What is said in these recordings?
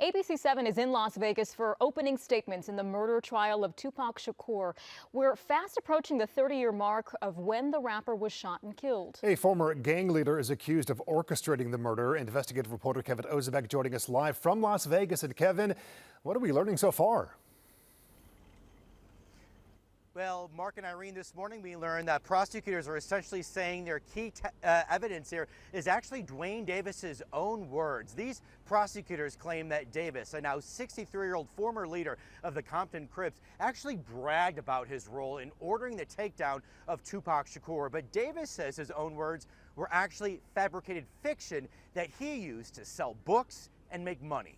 ABC7 is in Las Vegas for opening statements in the murder trial of Tupac Shakur. We're fast approaching the 30-year mark of when the rapper was shot and killed. A former gang leader is accused of orchestrating the murder. Investigative reporter Keffe D joining us live from Las Vegas. And Kevin, what are we learning so far? Well, Mark and Irene, this morning we learned that prosecutors are essentially saying their key evidence here is actually Duane Davis's own words. These prosecutors claim that Davis, a now 63-year-old former leader of the Compton Crips, actually bragged about his role in ordering the takedown of Tupac Shakur. But Davis says his own words were actually fabricated fiction that he used to sell books and make money.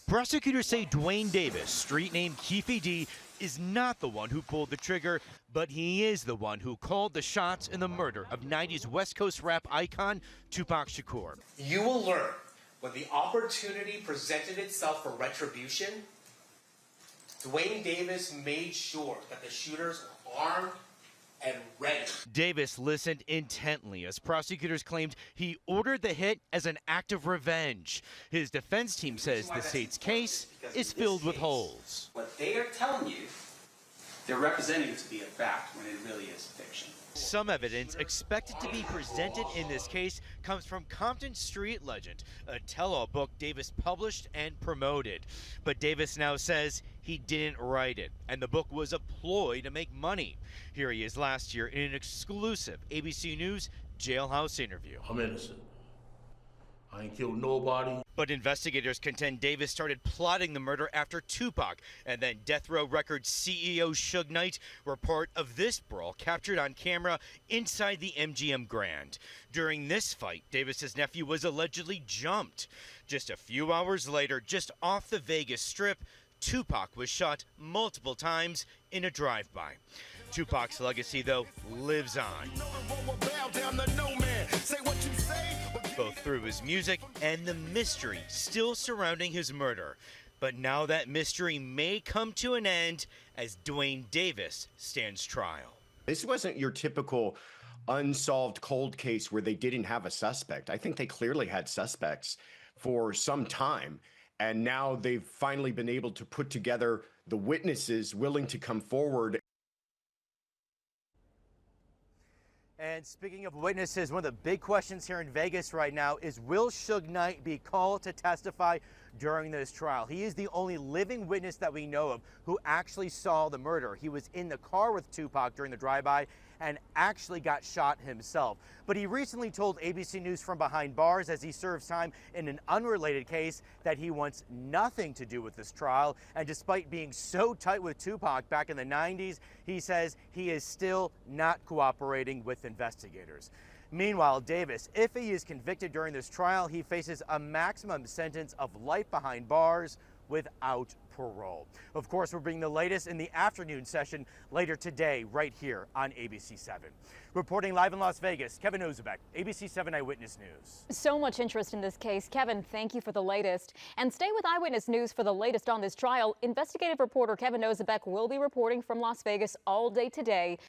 Prosecutors say Duane Davis, street name Keffe D, is not the one who pulled the trigger, but he is the one who called the shots in the murder of 90s West Coast rap icon Tupac Shakur. You will learn when the opportunity presented itself for retribution, Duane Davis made sure that the shooters were armed and ready. Davis listened intently as prosecutors claimed he ordered the hit as an act of revenge. His defense team says the state's case is filled with holes. What they are telling you, they're representing it to be a fact when it really is fiction. Some evidence expected to be presented in this case comes from Compton street legend, a tell-all book Davis published and promoted. But Davis now says he didn't write it, and the book was a ploy to make money. Here he is last year in an exclusive ABC News jailhouse interview. I'm innocent. I ain't killed nobody. But investigators contend Davis started plotting the murder after Tupac and then Death Row Records CEO Suge Knight were part of this brawl captured on camera inside the MGM Grand. During this fight, Davis's nephew was allegedly jumped. Just a few hours later, just off the Vegas Strip, Tupac was shot multiple times in a drive-by. Tupac's legacy, though, lives on, both through his music and the mystery still surrounding his murder. But now that mystery may come to an end as Duane Davis stands trial. This wasn't your typical unsolved cold case where they didn't have a suspect. I think they clearly had suspects for some time. And now they've finally been able to put together the witnesses willing to come forward. And speaking of witnesses, one of the big questions here in Vegas right now is, will Suge Knight be called to testify during this trial? He is the only living witness that we know of who actually saw the murder. He was in the car with Tupac during the drive-by and actually got shot himself. But he recently told ABC News from behind bars as he serves time in an unrelated case that he wants nothing to do with this trial. And despite being so tight with Tupac back in the 90s, he says he is still not cooperating with investigators. Meanwhile, Davis, if he is convicted during this trial, he faces a maximum sentence of life behind bars without parole. Of course, we're bringing the latest in the afternoon session later today, right here on ABC7. Reporting live in Las Vegas, Kevin Ozebek, ABC7 Eyewitness News. So much interest in this case. Kevin, thank you for the latest. And stay with Eyewitness News for the latest on this trial. Investigative reporter Kevin Ozebek will be reporting from Las Vegas all day today.